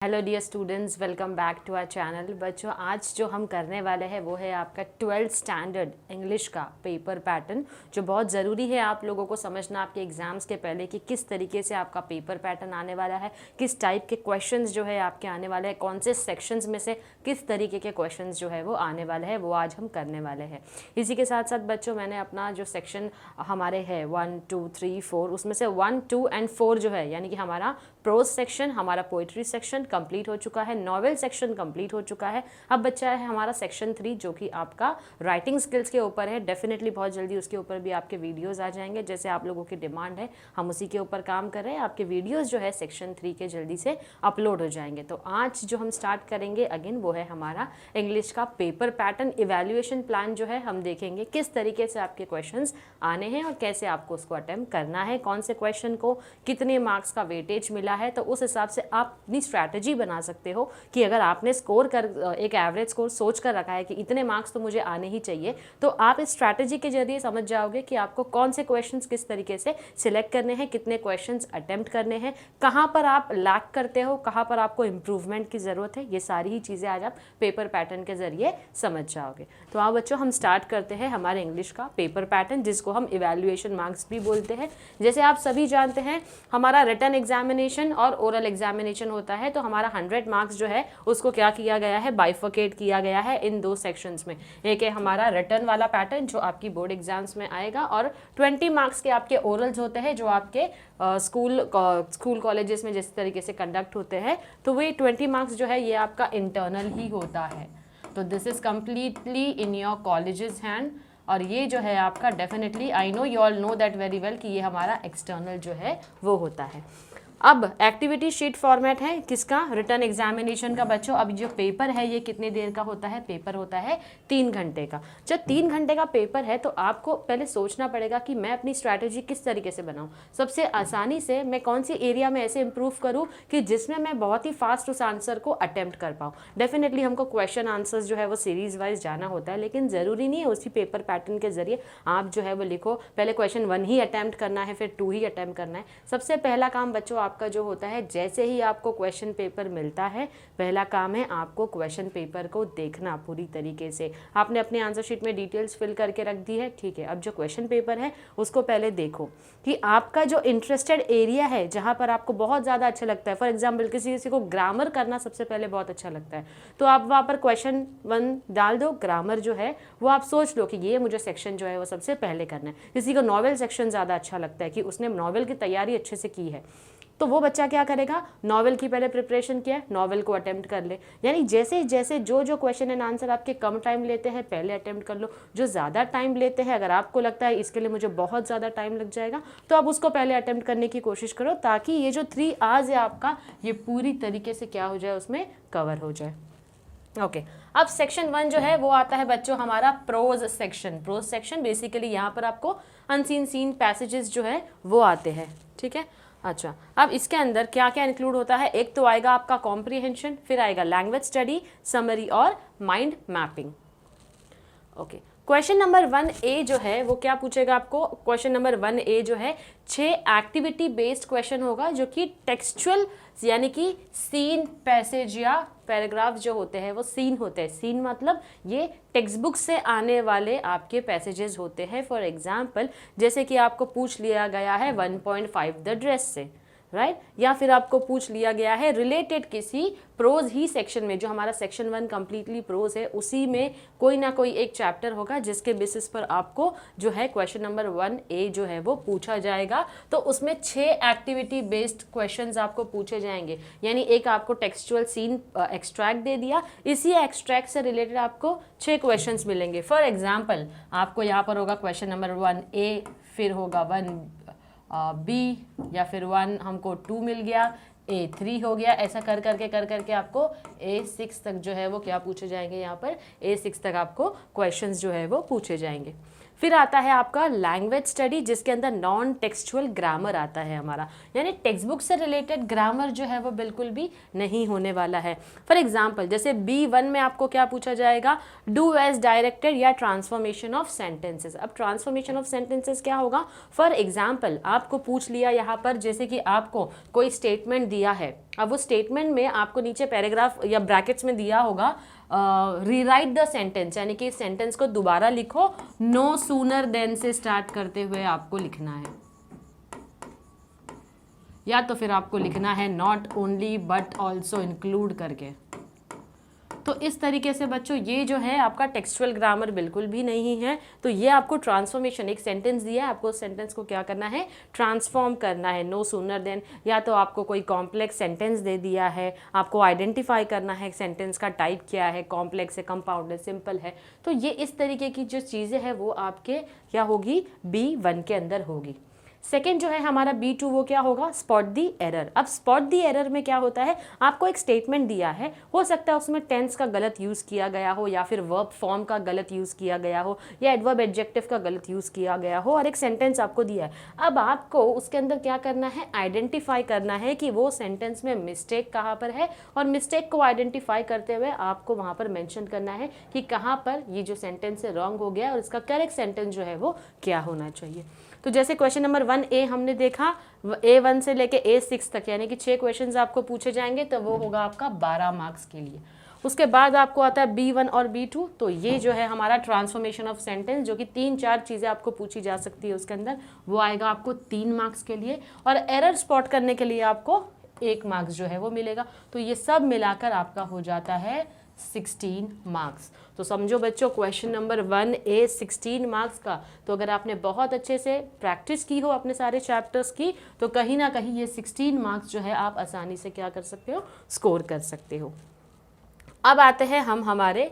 Hello dear students, welcome back to our channel. बच्चों, आज जो हम करने वाले हैं वो है आपका 12th स्टैंडर्ड इंग्लिश का पेपर पैटर्न, जो बहुत ज़रूरी है आप लोगों को समझना आपके एग्जाम्स के पहले कि किस तरीके से आपका पेपर पैटर्न आने वाला है, किस टाइप के क्वेश्चंस जो है आपके आने वाले हैं, कौन से सेक्शंस में से किस तरीके के क्वेश्चंस जो है वो आने वाले हैं, वो आज हम करने वाले हैं। इसी के साथ साथ बच्चों, मैंने अपना जो सेक्शन हमारे है 1, 2, 3, 4, उसमें से 1, 2 एंड 4 जो है, यानी कि हमारा प्रोज सेक्शन, हमारा पोइट्री सेक्शन कंप्लीट हो चुका है, नॉवेल सेक्शन कंप्लीट हो चुका है। अब बच्चा है हमारा सेक्शन 3, जो कि आपका राइटिंग स्किल्स के ऊपर है। डेफिनेटली बहुत जल्दी उसके ऊपर भी आपके वीडियोस आ जाएंगे, जैसे आप लोगों की डिमांड है, हम उसी के ऊपर काम कर रहे हैं। आपके वीडियोस जो है सेक्शन 3 के जल्दी से अपलोड हो जाएंगे। तो आज जो हम स्टार्ट करेंगे अगेन वो है हमारा इंग्लिश का पेपर पैटर्न इवैल्यूएशन प्लान। जो है हम देखेंगे किस तरीके से आपके क्वेश्चन आने हैं और कैसे आपको उसको अटेम्प्ट करना है, कौन से क्वेश्चन को कितने मार्क्स का वेटेज मिला है। तो उस हिसाब से आप अपनी स्ट्रैटेजी बना सकते हो कि अगर आपने स्कोर कर एक एवरेज स्कोर सोच कर रखा है कि इतने मार्क्स तो मुझे आने ही चाहिए, तो आप इस स्ट्रैटेजी के जरिए समझ जाओगे कि आपको कौन से क्वेश्चंस किस तरीके से सिलेक्ट करने हैं, कितने क्वेश्चंस अटेम्प्ट करने हैं, कहाँ पर आप लैक करते हो, कहाँ पर आपको इम्प्रूवमेंट की ज़रूरत है। ये सारी ही चीज़ें आज आप पेपर पैटर्न के जरिए समझ जाओगे। तो आओ बच्चों, हम स्टार्ट करते हैं हमारे इंग्लिश का पेपर पैटर्न, जिसको हम इवैल्यूएशन मार्क्स भी बोलते हैं। जैसे आप सभी जानते हैं, हमारा रिटन एग्जामिनेशन और ओरल एग्जामिनेशन होता है। तो हमारा 100 मार्क्स जो है उसको क्या किया गया है, बाइफर्केट किया गया है इन 2 सेक्शंस में। एक है हमारा रिटन वाला पैटर्न जो आपकी बोर्ड एग्जाम्स में आएगा, और 20 मार्क्स के आपके ओरल्स होते हैं जो आपके स्कूल कॉलेजेस में जिस तरीके से कंडक्ट होते हैं। तो वे 20 मार्क्स जो है ये आपका इंटरनल ही होता है। तो this is completely in your colleges hand, और ये जो है आपका definitely I know you all know that very well कि ये हमारा एक्सटर्नल जो है वो होता है। अब एक्टिविटी शीट फॉर्मेट है किसका, रिटन एग्जामिनेशन का। बच्चों, अब जो पेपर है ये कितने देर का होता है, पेपर होता है 3 घंटे का। जब 3 घंटे का पेपर है तो आपको पहले सोचना पड़ेगा कि मैं अपनी स्ट्रैटेजी किस तरीके से बनाऊं, सबसे आसानी से मैं कौन सी एरिया में ऐसे इंप्रूव करूं कि जिसमें मैं बहुत ही फास्ट उस आंसर को अटेम्प्ट कर पाऊँ। डेफिनेटली हमको क्वेश्चन आंसर्स जो है वो सीरीज वाइज जाना होता है, लेकिन ज़रूरी नहीं है उसी पेपर पैटर्न के जरिए आप जो है वो लिखो, पहले क्वेश्चन 1 ही अटैम्प्ट करना है, फिर 2 ही अटैम्प्ट करना है। सबसे पहला काम बच्चों आपका जो होता है, जैसे ही आपको क्वेश्चन पेपर मिलता है, पहला काम है आपको क्वेश्चन पेपर को देखना पूरी तरीके से। आपने अपने आंसर शीट में डिटेल्स फिल करके रख दी है, ठीक है। अब जो क्वेश्चन पेपर है उसको पहले देखो कि आपका जो इंटरेस्टेड एरिया है, जहां पर आपको बहुत ज़्यादा अच्छा लगता है, फॉर एग्जाम्पल किसी को ग्रामर करना सबसे पहले बहुत अच्छा लगता है, तो आप वहाँ पर क्वेश्चन 1 डाल दो, ग्रामर जो है वो आप सोच लो कि ये मुझे सेक्शन जो है वो सबसे पहले करना है। किसी को नॉवेल सेक्शन ज़्यादा अच्छा लगता है कि उसने नॉवेल की तैयारी अच्छे से की है, तो वो बच्चा क्या करेगा, नॉवेल की पहले प्रिपरेशन किया है, नॉवेल को अटेम्प्ट कर ले। यानी जैसे जैसे जो क्वेश्चन एंड आंसर आपके कम टाइम लेते हैं पहले अटेम्प्ट कर लो, जो ज़्यादा टाइम लेते हैं अगर आपको लगता है इसके लिए मुझे बहुत ज़्यादा टाइम लग जाएगा, तो आप उसको पहले अटेम्प्ट करने की कोशिश करो, ताकि ये जो 3 आवर्स है आपका, ये पूरी तरीके से क्या हो जाए, उसमें कवर हो जाए। ओके अब सेक्शन 1 जो है वो आता है बच्चों हमारा pros section. Pros section basically यहाँ पर आपको अनसीन सीन पैसेजेस जो है वो आते हैं, ठीक है। अच्छा, अब इसके अंदर क्या क्या इंक्लूड होता है, एक तो आएगा आपका कॉम्प्रिहेंशन, फिर आएगा लैंग्वेज स्टडी, समरी और mind mapping. Okay, question number 1A जो है वो क्या पूछेगा आपको, क्वेश्चन नंबर 1A जो है 6 एक्टिविटी बेस्ड क्वेश्चन होगा, जो कि टेक्सचुअल यानी कि सीन पैसेज या पैराग्राफ जो होते हैं वो सीन होते हैं। सीन मतलब ये टेक्स्ट बुक से आने वाले आपके पैसेजेस होते हैं। फॉर एग्जाम्पल जैसे कि आपको पूछ लिया गया है 1.5 द ड्रेस से, राइट, या फिर आपको पूछ लिया गया है रिलेटेड किसी प्रोज ही सेक्शन में, जो हमारा सेक्शन 1 कंप्लीटली प्रोज है, उसी में कोई ना कोई एक चैप्टर होगा जिसके बेसिस पर आपको जो है क्वेश्चन नंबर 1A जो है वो पूछा जाएगा। तो उसमें 6 एक्टिविटी बेस्ड क्वेश्चंस आपको पूछे जाएंगे, यानी एक आपको टेक्सचुअल सीन एक्सट्रैक्ट दे दिया, इसी एक्सट्रैक्ट से रिलेटेड आपको 6 क्वेश्चंस मिलेंगे। फॉर एग्जाम्पल आपको यहाँ पर होगा क्वेश्चन नंबर 1A, फिर होगा 1B, या फिर 1 हमको 2 मिल गया, A3 हो गया, ऐसा कर करके आपको A6 तक जो है वो क्या पूछे जाएंगे, यहाँ पर A6 तक आपको क्वेश्चंस जो है वो पूछे जाएंगे। फिर आता है आपका लैंग्वेज स्टडी, जिसके अंदर नॉन टेक्सचुअल ग्रामर आता है हमारा, यानी टेक्स्ट बुक से रिलेटेड ग्रामर जो है वो बिल्कुल भी नहीं होने वाला है। फॉर एग्जाम्पल जैसे B1 में आपको क्या पूछा जाएगा, डू एज डायरेक्टेड या ट्रांसफॉर्मेशन ऑफ सेंटेंसेस। अब ट्रांसफॉर्मेशन ऑफ सेंटेंसेस क्या होगा, फॉर एग्जाम्पल आपको पूछ लिया यहाँ पर, जैसे कि आपको कोई स्टेटमेंट दिया है, अब वो स्टेटमेंट में आपको नीचे पैराग्राफ या ब्रैकेट्स में दिया होगा रीराइट द सेंटेंस, यानी कि इस सेंटेंस को दोबारा लिखो, नो सूनर देन से स्टार्ट करते हुए आपको लिखना है, या तो फिर आपको लिखना है not only but also include करके। तो इस तरीके से बच्चों ये जो है आपका टेक्सचुअल ग्रामर बिल्कुल भी नहीं है। तो ये आपको ट्रांसफॉर्मेशन, एक सेंटेंस दिया है, आपको उस सेंटेंस को क्या करना है, ट्रांसफॉर्म करना है, नो सूनर देन, या तो आपको कोई कॉम्प्लेक्स सेंटेंस दे दिया है, आपको आइडेंटिफाई करना है सेंटेंस का टाइप क्या है, कॉम्प्लेक्स है, कंपाउंड है, सिंपल है। तो ये इस तरीके की जो चीज़ें हैं वो आपके क्या होगी, B1 के अंदर होगी। सेकेंड जो है हमारा B2 वो क्या होगा, स्पॉट दी एरर। अब स्पॉट दी एरर में क्या होता है, आपको एक स्टेटमेंट दिया है, हो सकता है उसमें टेंस का गलत यूज़ किया गया हो, या फिर वर्ब फॉर्म का गलत यूज़ किया गया हो, या एडवर्ब एडजेक्टिव का गलत यूज़ किया गया हो, और एक सेंटेंस आपको दिया है। अब आपको उसके अंदर क्या करना है, आइडेंटिफाई करना है कि वो सेंटेंस में मिस्टेक कहाँ पर है, और मिस्टेक को आइडेंटिफाई करते हुए आपको वहाँ पर मेंशन करना है कि कहाँ पर ये जो सेंटेंस है रॉन्ग हो गया और इसका करेक्ट सेंटेंस जो है वो क्या होना चाहिए। तो जैसे क्वेश्चन नंबर 1A हमने देखा, A1 से लेके A6 तक, यानी कि 6 क्वेश्चंस आपको पूछे जाएंगे, तो वो होगा आपका 12 मार्क्स के लिए। उसके बाद आपको आता है B1 और B2, तो ये जो है हमारा ट्रांसफॉर्मेशन ऑफ सेंटेंस, जो कि 3-4 चीज़ें आपको पूछी जा सकती है उसके अंदर, वो आएगा आपको 3 मार्क्स के लिए, और एरर स्पॉट करने के लिए आपको 1 मार्क्स जो है वो मिलेगा। तो ये सब मिलाकर आपका हो जाता है 16 मार्क्स। तो समझो बच्चों, क्वेश्चन नंबर 1A 16 मार्क्स का, तो अगर आपने बहुत अच्छे से प्रैक्टिस की हो अपने सारे चैप्टर्स की, तो कहीं ना कहीं ये 16 मार्क्स जो है आप आसानी से क्या कर सकते हो, स्कोर कर सकते हो। अब आते हैं हम हमारे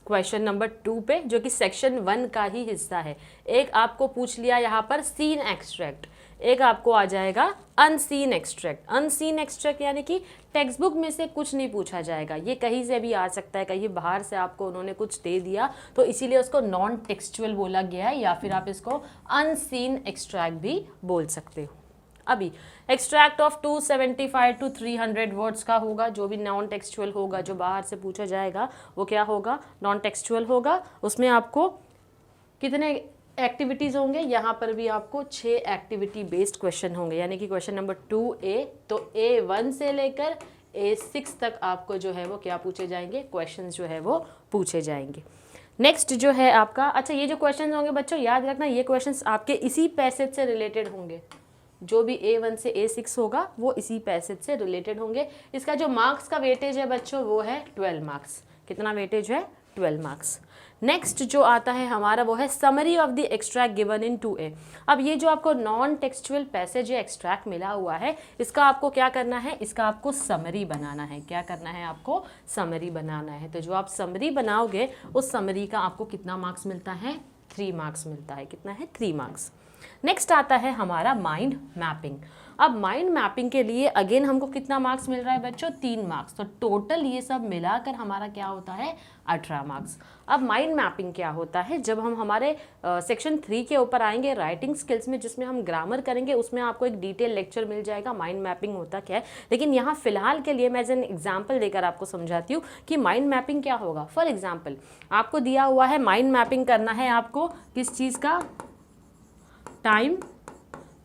क्वेश्चन नंबर 2 पे, जो कि सेक्शन 1 का ही हिस्सा है। एक आपको पूछ लिया यहाँ पर सीन एक्सट्रैक्ट, एक आपको आ जाएगा अनसीन एक्सट्रैक्ट। अनसीन एक्सट्रैक्ट यानी कि टेक्स्ट बुक में से कुछ नहीं पूछा जाएगा, ये कहीं से भी आ सकता है, कहीं बाहर से आपको उन्होंने कुछ दे दिया तो इसीलिए उसको नॉन टेक्सचुअल बोला गया है, या फिर आप इसको अनसीन एक्सट्रैक्ट भी बोल सकते हो। अभी एक्सट्रैक्ट ऑफ 275 to 300 वर्ड्स का होगा, जो भी नॉन टेक्सचुअल होगा, जो बाहर से पूछा जाएगा वो क्या होगा, नॉन टेक्सचुअल होगा। उसमें आपको कितने एक्टिविटीज़ होंगे, यहाँ पर भी आपको 6 एक्टिविटी बेस्ड क्वेश्चन होंगे, यानी कि क्वेश्चन नंबर 2A, तो A1 से लेकर A6 तक आपको जो है वो क्या पूछे जाएंगे, क्वेश्चन जो है वो पूछे जाएंगे। नेक्स्ट जो है आपका, अच्छा ये जो क्वेश्चन होंगे बच्चों याद रखना, ये क्वेश्चंस आपके इसी पैसेज से रिलेटेड होंगे, जो भी A1 से A6 होगा वो इसी पैसेज से रिलेटेड होंगे। इसका जो मार्क्स का वेटेज है बच्चों वो है 12 मार्क्स। कितना वेटेज है, 12 मार्क्स। नेक्स्ट जो आता है हमारा वो है summary of the extract given in 2A। अब ये जो आपको नॉन टेक्सचुअल पैसेज या एक्सट्रैक्ट मिला हुआ है, इसका आपको क्या करना है, इसका आपको समरी बनाना है। क्या करना है, आपको समरी बनाना है। तो जो आप समरी बनाओगे उस समरी का आपको कितना मार्क्स मिलता है, 3 मार्क्स मिलता है। कितना है, 3 मार्क्स। नेक्स्ट आता है हमारा माइंड मैपिंग। अब माइंड मैपिंग के लिए अगेन हमको कितना मार्क्स मिल रहा है बच्चों, 3 मार्क्स। तो टोटल ये सब मिलाकर हमारा क्या होता है, 18 मार्क्स। अब माइंड मैपिंग क्या होता है, जब हम हमारे सेक्शन 3 के ऊपर आएंगे राइटिंग स्किल्स में, जिसमें हम ग्रामर करेंगे, उसमें आपको एक डिटेल लेक्चर मिल जाएगा माइंड मैपिंग होता क्या है। लेकिन यहाँ फिलहाल के लिए मैं एज एन एग्जाम्पल देकर आपको समझाती हूँ कि माइंड मैपिंग क्या होगा। फॉर एग्जाम्पल आपको दिया हुआ है माइंड मैपिंग करना है आपको किस चीज़ का, टाइम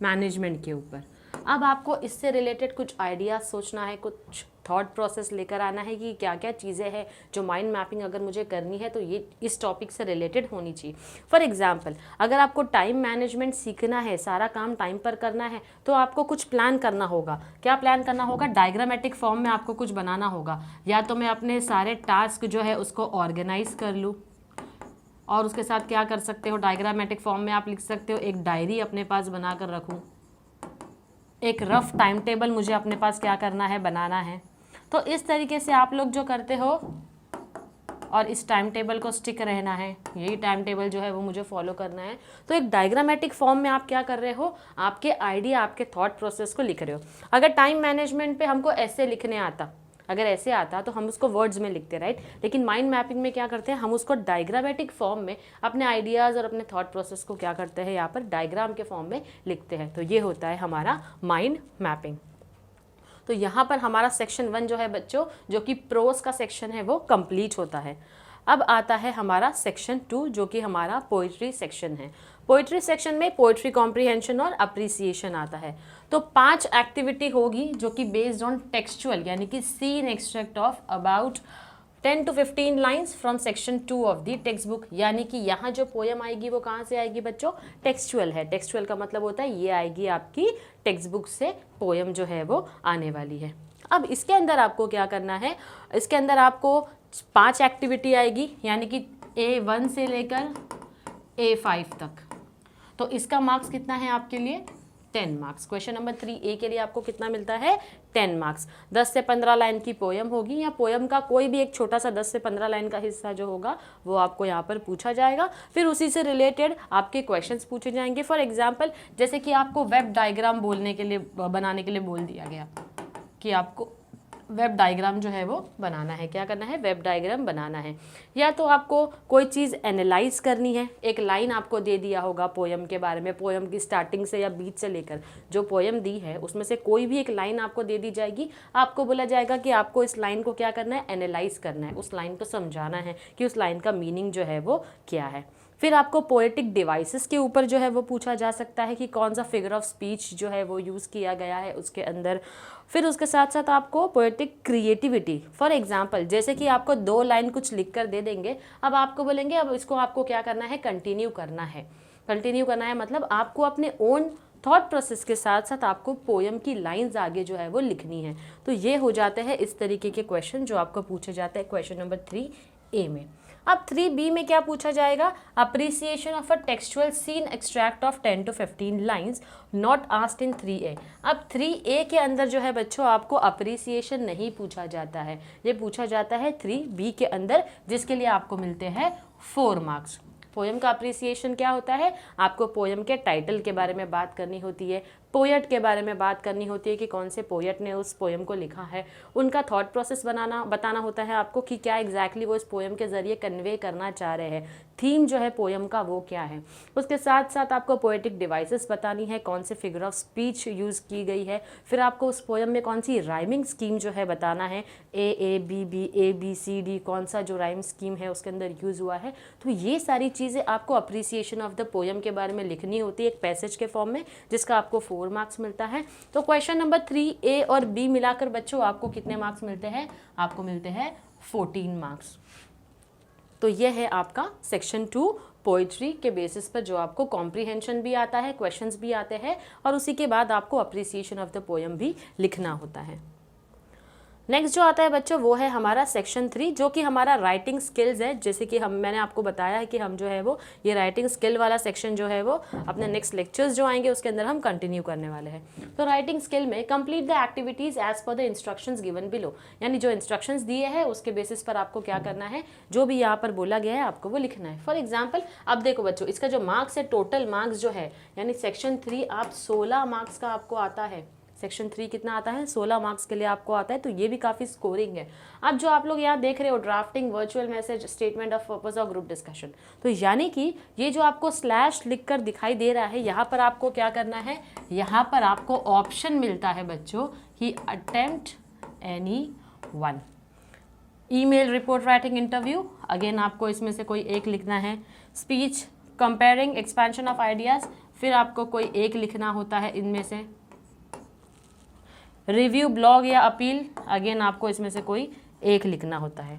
मैनेजमेंट के ऊपर। अब आपको इससे रिलेटेड कुछ आइडियाज सोचना है, कुछ थॉट प्रोसेस लेकर आना है कि क्या क्या चीज़ें हैं जो माइंड मैपिंग अगर मुझे करनी है तो ये इस टॉपिक से रिलेटेड होनी चाहिए। फॉर एग्जांपल अगर आपको टाइम मैनेजमेंट सीखना है, सारा काम टाइम पर करना है, तो आपको कुछ प्लान करना होगा। क्या प्लान करना होगा, डायग्रामेटिक फॉर्म में आपको कुछ बनाना होगा। या तो मैं अपने सारे टास्क जो है उसको ऑर्गेनाइज कर लूँ, और उसके साथ क्या कर सकते हो, डायग्रामेटिक फॉर्म में आप लिख सकते हो एक डायरी अपने पास बना कर रखूँ, एक रफ टाइम टेबल मुझे अपने पास क्या करना है, बनाना है। तो इस तरीके से आप लोग जो करते हो और इस टाइम टेबल को स्टिक रहना है, यही टाइम टेबल जो है वो मुझे फॉलो करना है। तो एक डायग्रामेटिक फॉर्म में आप क्या कर रहे हो, आपके आइडिया, आपके थॉट प्रोसेस को लिख रहे हो। अगर टाइम मैनेजमेंट पे हमको ऐसे लिखने आता, अगर ऐसे आता तो हम उसको वर्ड्स में लिखते, राइट। लेकिन माइंड मैपिंग में क्या करते हैं, हम उसको डायग्रामेटिक फॉर्म में अपने आइडियाज़ और अपने थॉट प्रोसेस को क्या करते हैं, यहाँ पर डायग्राम के फॉर्म में लिखते हैं। तो ये होता है हमारा माइंड मैपिंग। तो यहाँ पर हमारा सेक्शन 1 जो है बच्चों, जो कि प्रोस का सेक्शन है, वो कंप्लीट होता है। अब आता है हमारा सेक्शन 2 जो कि हमारा पोइट्री सेक्शन है। पोइट्री सेक्शन में पोइट्री कॉम्प्रिहेंशन और अप्रिसिएशन आता है। तो 5 एक्टिविटी होगी जो कि बेस्ड ऑन टेक्सचुअल यानी कि seen extract of about 10 to 15 lines from section 2 of the text book. यानी कि यहाँ जो पोएम आएगी वो कहाँ से आएगी बच्चों, टेक्सचुअल है। टेक्सचुअल का मतलब होता है ये आएगी आपकी टेक्स्ट बुक से पोएम जो है वो आने वाली है। अब इसके अंदर आपको क्या करना है, इसके अंदर आपको 5 एक्टिविटी आएगी यानी कि A1 से लेकर A5 तक। तो इसका मार्क्स कितना है आपके लिए, 10 मार्क्स। क्वेश्चन नंबर 3A के लिए आपको कितना मिलता है, 10 मार्क्स। 10 से 15 लाइन की पोयम होगी या पोयम का कोई भी एक छोटा सा 10 से 15 लाइन का हिस्सा जो होगा वो आपको यहाँ पर पूछा जाएगा। फिर उसी से रिलेटेड आपके क्वेश्चंस पूछे जाएंगे। फॉर एग्जांपल जैसे कि आपको वेब डायग्राम बोलने के लिए बनाने के लिए बोल दिया गया कि आपको वेब डायग्राम जो है वो बनाना है, क्या करना है, वेब डायग्राम बनाना है। या तो आपको कोई चीज़ एनालाइज करनी है, एक लाइन आपको दे दिया होगा पोयम के बारे में, पोयम की स्टार्टिंग से या बीच से लेकर जो पोयम दी है उसमें से कोई भी एक लाइन आपको दे दी जाएगी। आपको बोला जाएगा कि आपको इस लाइन को क्या करना है, एनालाइज करना है, उस लाइन को समझाना है कि उस लाइन का मीनिंग जो है वो क्या है। फिर आपको पोएटिक डिवाइसेस के ऊपर जो है वो पूछा जा सकता है कि कौन सा फिगर ऑफ स्पीच जो है वो यूज़ किया गया है उसके अंदर। फिर उसके साथ साथ आपको पोएटिक क्रिएटिविटी, फॉर एग्जांपल जैसे कि आपको 2 लाइन कुछ लिख कर दे देंगे, अब आपको बोलेंगे अब इसको आपको क्या करना है, कंटिन्यू करना है। कंटिन्यू करना है मतलब आपको अपने ओन थॉट प्रोसेस के साथ साथ आपको पोयम की लाइंस आगे जो है वो लिखनी है। तो ये हो जाते हैं इस तरीके के क्वेश्चन जो आपको पूछे जाते हैं क्वेश्चन नंबर 3A में। अब 3B में क्या पूछा जाएगा, appreciation of a textual seen extract of 10 to 15 lines not asked in 3A। अब 3A के अंदर जो है बच्चों आपको अप्रिसिएशन नहीं पूछा जाता है, ये पूछा जाता है 3B के अंदर, जिसके लिए आपको मिलते हैं 4 मार्क्स। पोयम का अप्रिसिएशन क्या होता है, आपको पोयम के टाइटल के बारे में बात करनी होती है, पोएट के बारे में बात करनी होती है कि कौन से पोएट ने उस पोएम को लिखा है, उनका थॉट प्रोसेस बताना होता है आपको कि क्या एग्जैक्टली वो इस पोएम के ज़रिए कन्वे करना चाह रहे हैं, थीम जो है पोएम का वो क्या है। उसके साथ साथ आपको पोएटिक डिवाइसेस बतानी है, कौन से फिगर ऑफ स्पीच यूज़ की गई है। फिर आपको उस पोएम में कौन सी राइमिंग स्कीम जो है बताना है, A B B A B C D कौन सा जो राइम स्कीम है उसके अंदर यूज़ हुआ है। तो ये सारी चीज़ें आपको अप्रिसिएशन ऑफ द पोएम के बारे में लिखनी होती है एक पैसेज के फॉर्म में, जिसका आपको 4 मार्क्स मिलता है। तो क्वेश्चन नंबर 3A और B मिलाकर बच्चों आपको कितने मार्क्स मिलते हैं, आपको मिलते हैं 14 मार्क्स। तो यह है आपका सेक्शन 2 पोइट्री के बेसिस पर जो आपको कॉम्प्रीहेंशन भी आता है, क्वेश्चंस भी आते हैं और उसी के बाद आपको अप्रिसिएशन ऑफ द पोएम भी लिखना होता है। नेक्स्ट जो आता है बच्चों वो है हमारा सेक्शन 3 जो कि हमारा राइटिंग स्किल्स है। जैसे कि मैंने आपको बताया है कि हम जो है वो ये राइटिंग स्किल वाला सेक्शन जो है वो अपने नेक्स्ट लेक्चर्स जो आएंगे उसके अंदर हम कंटिन्यू करने वाले हैं। तो राइटिंग स्किल में complete the activities as per the instructions given below, यानी जो इंस्ट्रक्शंस दिए हैं उसके बेसिस पर आपको क्या करना है, जो भी यहाँ पर बोला गया है आपको वो लिखना है। फॉर एग्जाम्पल अब देखो बच्चों इसका जो मार्क्स है, टोटल मार्क्स जो है यानी सेक्शन 3 आप 16 मार्क्स का आपको आता है। सेक्शन 3 कितना आता है, 16 मार्क्स के लिए आपको आता है। तो ये भी काफ़ी स्कोरिंग है। अब जो आप लोग यहाँ देख रहे हो drafting, virtual message, statement of purpose और ग्रुप डिस्कशन, तो यानी कि ये जो आपको स्लैश लिखकर दिखाई दे रहा है यहाँ पर आपको क्या करना है, यहाँ पर आपको ऑप्शन मिलता है बच्चों कि attempt any one. Email, report writing, interview, again आपको इसमें से कोई एक लिखना है। Speech, compering, expansion of ideas, फिर आपको कोई एक लिखना होता है इनमें से। रिव्यू, ब्लॉग या अपील, अगेन आपको इसमें से कोई एक लिखना होता है।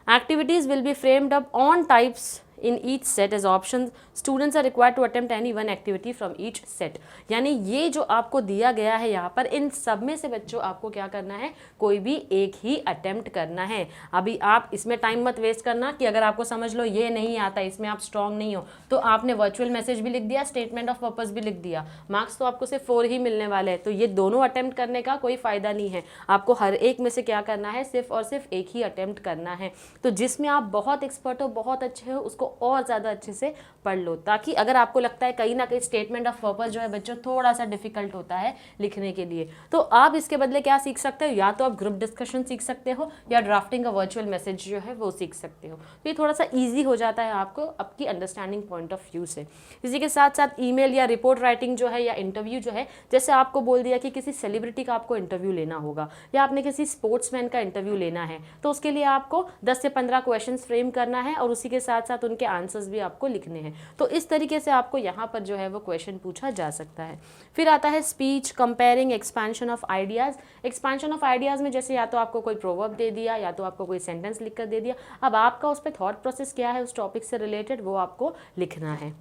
Activities will be framed up on types in each set as option, students are required to attempt any one activity from each set. यानी ये जो आपको दिया गया है यहाँ पर इन सब में से बच्चों आपको क्या करना है, कोई भी एक ही अटेम्प्ट करना है। अभी आप इसमें टाइम मत वेस्ट करना कि अगर आपको समझ लो ये नहीं आता, इसमें आप स्ट्रांग नहीं हो, तो आपने वर्चुअल मैसेज भी लिख दिया, स्टेटमेंट ऑफ पर्पस भी लिख दिया, मार्क्स तो आपको सिर्फ 4 ही मिलने वाले हैं। तो ये दोनों अटेम्प्ट करने का कोई फ़ायदा नहीं है। आपको हर एक में से क्या करना है, सिर्फ और सिर्फ एक ही अटेम्प्ट करना है। तो जिसमें आप बहुत एक्सपर्ट हो, बहुत अच्छे हो, उसको और ज़्यादा अच्छे से पढ़ लो, ताकि अगर आपको लगता है कहीं ना कहीं स्टेटमेंट ऑफ पर्पस जो है बच्चों थोड़ा सा डिफिकल्ट होता है लिखने के लिए, तो आप इसके बदले क्या सीख सकते हो, या तो आप ग्रुप डिस्कशन सीख सकते हो या ड्राफ्टिंग का वर्चुअल मैसेज जो है वो सीख सकते हो। तो ये थोड़ा सा ईजी हो जाता है आपको आपकी अंडरस्टैंडिंग पॉइंट ऑफ व्यू से। इसी के साथ साथ ईमेल या रिपोर्ट राइटिंग जो है या इंटरव्यू जो है, जैसे आपको बोल दिया कि किसी सेलिब्रिटी का आपको इंटरव्यू लेना होगा या आपने किसी स्पोर्ट्समैन का इंटरव्यू लेना है, तो उसके लिए आपको 10 से 15 क्वेश्चन फ्रेम करना है और उसी के साथ साथ उनके उनके आंसर्स भी आपको लिखने हैं। तो इस तरीके से आपको यहाँ पर जो है वो क्वेश्चन पूछा जा सकता है। फिर आता है speech, compering, expansion of ideas. Expansion of ideas में जैसे या तो आपको कोई प्रोवर्ब दे दिया या तो आपको कोई सेंटेंस लिख कर दे दिया, अब आपका उस पर थॉट प्रोसेस क्या है उस टॉपिक से रिलेटेड वो आपको लिखना है।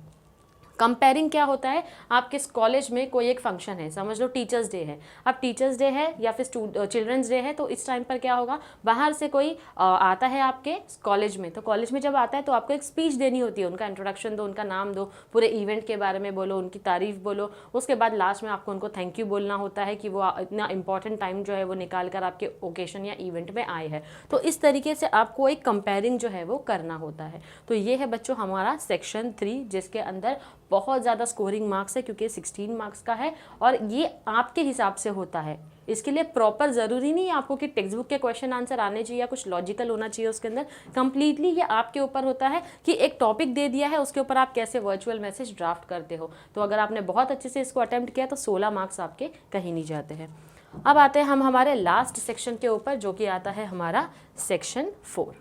कंपेयरिंग क्या होता है, आपके कॉलेज में कोई एक फंक्शन है, समझ लो टीचर्स डे है, अब टीचर्स डे है या फिर चिल्ड्रंस डे है, तो इस टाइम पर क्या होगा, बाहर से कोई आता है आपके कॉलेज में, तो कॉलेज में जब आता है तो आपको एक स्पीच देनी होती है, उनका इंट्रोडक्शन दो, उनका नाम दो, पूरे इवेंट के बारे में बोलो, उनकी तारीफ बोलो, उसके बाद लास्ट में आपको उनको थैंक यू बोलना होता है कि वो इतना इंपॉर्टेंट टाइम जो है वो निकाल कर आपके ओकेशन या इवेंट में आए हैं। तो इस तरीके से आपको एक कंपेयरिंग जो है वो करना होता है। तो ये है बच्चों हमारा सेक्शन 3, जिसके अंदर बहुत ज़्यादा स्कोरिंग मार्क्स है क्योंकि 16 मार्क्स का है और ये आपके हिसाब से होता है। इसके लिए प्रॉपर ज़रूरी नहीं है आपको कि टेक्स्ट बुक के क्वेश्चन आंसर आने चाहिए या कुछ लॉजिकल होना चाहिए उसके अंदर। कंप्लीटली ये आपके ऊपर होता है कि एक टॉपिक दे दिया है उसके ऊपर आप कैसे वर्चुअल मैसेज ड्राफ्ट करते हो। तो अगर आपने बहुत अच्छे से इसको अटेम्प्ट किया तो 16 मार्क्स आपके कहीं नहीं जाते हैं। अब आते हैं हम हमारे लास्ट सेक्शन के ऊपर, जो कि आता है हमारा सेक्शन 4।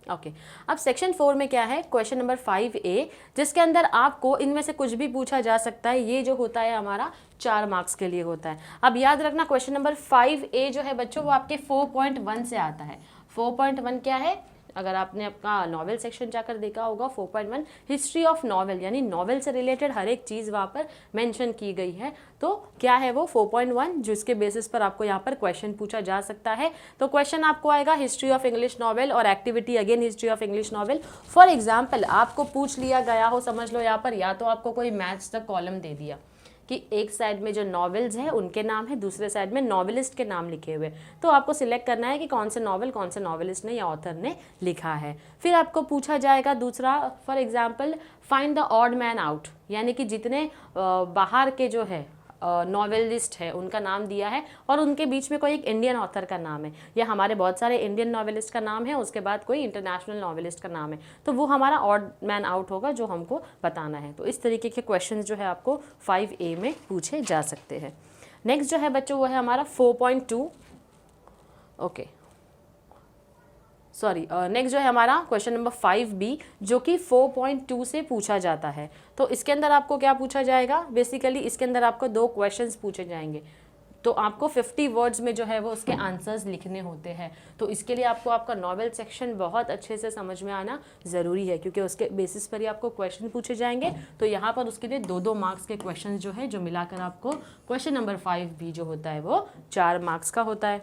ओके अब सेक्शन 4 में क्या है, क्वेश्चन नंबर 5A, जिसके अंदर आपको इनमें से कुछ भी पूछा जा सकता है। ये जो होता है हमारा 4 मार्क्स के लिए होता है। अब याद रखना क्वेश्चन नंबर 5A जो है बच्चों वो आपके 4.1 से आता है। 4.1 क्या है, अगर आपने आपका नॉवेल सेक्शन जाकर देखा होगा, 4.1 हिस्ट्री ऑफ नॉवेल, यानी नॉवेल से रिलेटेड हर एक चीज़ वहाँ पर मेंशन की गई है। तो क्या है वो 4.1, जिसके बेसिस पर आपको यहाँ पर क्वेश्चन पूछा जा सकता है। तो क्वेश्चन आपको आएगा हिस्ट्री ऑफ इंग्लिश नॉवेल और activity again history of English novel. For example आपको पूछ लिया गया हो, समझ लो यहाँ पर या तो आपको कोई मैथ्स का कॉलम दे दिया कि एक साइड में जो नॉवेल्स हैं उनके नाम है, दूसरे साइड में नॉवेलिस्ट के नाम लिखे हुए, तो आपको सिलेक्ट करना है कि कौन से नॉवेल कौन से नॉवेलिस्ट ने या ऑथर ने लिखा है। फिर आपको पूछा जाएगा दूसरा, for example find the odd man out, यानी कि जितने बाहर के जो है नॉवेलिस्ट है उनका नाम दिया है और उनके बीच में कोई एक इंडियन ऑथर का नाम है, या हमारे बहुत सारे इंडियन नॉवेलिस्ट का नाम है, उसके बाद कोई इंटरनेशनल नॉवेलिस्ट का नाम है, तो वो हमारा ऑड मैन आउट होगा जो हमको बताना है। तो इस तरीके के क्वेश्चंस जो है आपको 5A में पूछे जा सकते हैं। नेक्स्ट जो है बच्चों वो है हमारा 4.2, ओके सॉरी नेक्स्ट जो है हमारा क्वेश्चन नंबर 5B, जो कि 4.2 से पूछा जाता है। तो इसके अंदर आपको क्या पूछा जाएगा, बेसिकली इसके अंदर आपको 2 क्वेश्चंस पूछे जाएंगे, तो आपको 50 वर्ड्स में जो है वो उसके आंसर्स लिखने होते हैं। तो इसके लिए आपको आपका नॉवेल सेक्शन बहुत अच्छे से समझ में आना ज़रूरी है, क्योंकि उसके बेसिस पर ही आपको क्वेश्चन पूछे जाएंगे। तो यहाँ पर उसके लिए 2-2 मार्क्स के क्वेश्चन जो है, जो मिलाकर आपको क्वेश्चन नंबर 5B जो होता है वो 4 मार्क्स का होता है।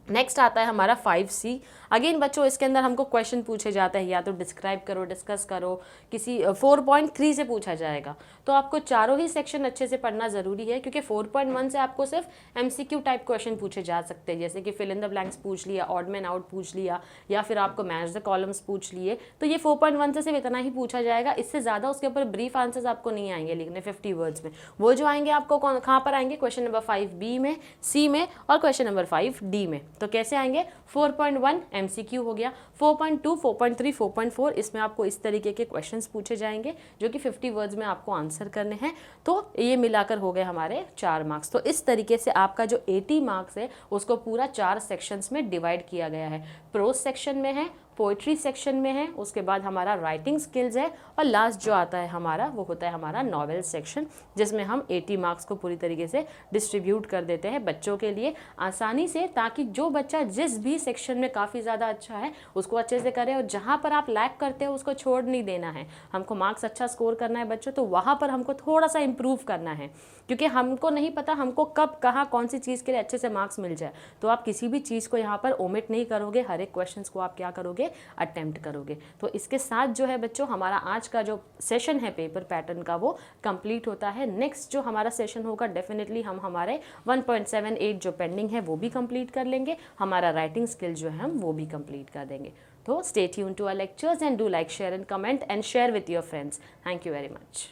नेक्स्ट आता है हमारा 5C। अगेन बच्चों इसके अंदर हमको क्वेश्चन पूछे जाते हैं, या तो डिस्क्राइब करो, डिस्कस करो, किसी 4.3 से पूछा जाएगा। तो आपको चारों ही सेक्शन अच्छे से पढ़ना ज़रूरी है, क्योंकि 4.1 से आपको सिर्फ MCQ टाइप क्वेश्चन पूछे जा सकते हैं, जैसे कि फिल इन द ब्लैंक्स पूछ लिया, ऑड मैन आउट पूछ लिया, या फिर आपको मैच द कॉलम्स पूछ लिए। तो ये 4.1 से सिर्फ इतना ही पूछा जाएगा, इससे ज़्यादा उसके ऊपर ब्रीफ आंसर्स आपको नहीं आएंगे लिखने 50 वर्ड्स में। वो जो आएंगे आपको कहाँ पर आएंगे, क्वेश्चन नंबर 5B में, C में और क्वेश्चन नंबर 5D में। तो कैसे आएंगे, 4.1 MCQ हो गया, 4.2, 4.3, 4.4 इसमें आपको इस तरीके के क्वेश्चंस पूछे जाएंगे जो कि 50 वर्ड्स में आपको आंसर करने हैं। तो ये मिलाकर हो गए हमारे 4 मार्क्स। तो इस तरीके से आपका जो 80 मार्क्स है उसको पूरा 4 सेक्शंस में डिवाइड किया गया है। प्रोज सेक्शन में है, पोइट्री सेक्शन में है, उसके बाद हमारा राइटिंग स्किल्स है, और लास्ट जो आता है हमारा वो होता है हमारा नॉवेल सेक्शन, जिसमें हम 80 मार्क्स को पूरी तरीके से डिस्ट्रीब्यूट कर देते हैं बच्चों के लिए आसानी से, ताकि जो बच्चा जिस भी सेक्शन में काफ़ी ज़्यादा अच्छा है उसको अच्छे से करे, और जहाँ पर आप लैक करते हो उसको छोड़ नहीं देना है। हमको मार्क्स अच्छा स्कोर करना है बच्चों, तो वहाँ पर हमको थोड़ा सा इम्प्रूव करना है, क्योंकि हमको नहीं पता हमको कब कहाँ कौन सी चीज़ के लिए अच्छे से मार्क्स मिल जाए। तो आप किसी भी चीज़ को यहाँ पर ओमिट नहीं करोगे, हर एक क्वेश्चन को आप क्या करोगे, अटेम्प्ट करोगे। तो इसके साथ जो है बच्चों हमारा आज का जो सेशन है पेपर पैटर्न का वो कंप्लीट होता है। नेक्स्ट जो हमारा सेशन होगा डेफिनेटली हम हमारे 1.78 जो पेंडिंग है वो भी कंप्लीट कर लेंगे, हमारा राइटिंग स्किल जो है हम वो भी कंप्लीट कर देंगे। तो stay tuned to our lectures and do like, share and comment and share with your friends. Thank you very much.